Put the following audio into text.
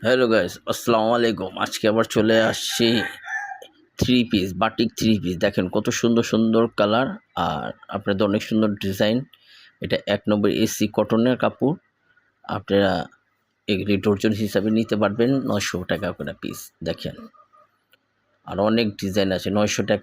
Hello guys, আসসালামু আলাইকুম। আজকে আবার চলে আসছি three piece, batik three piece. দেখেন কত সুন্দর সুন্দর কালার, আর আপনাদের অনেক সুন্দর ডিজাইন। এটা 1 নম্বর এসি কটনের কাপড়। আপনারা এগুলি ডর্জন হিসাবে নিতে পারবেন 900 টাকা করে পিস। দেখেন আর অনেক ডিজাইন আছে। 900 টাকা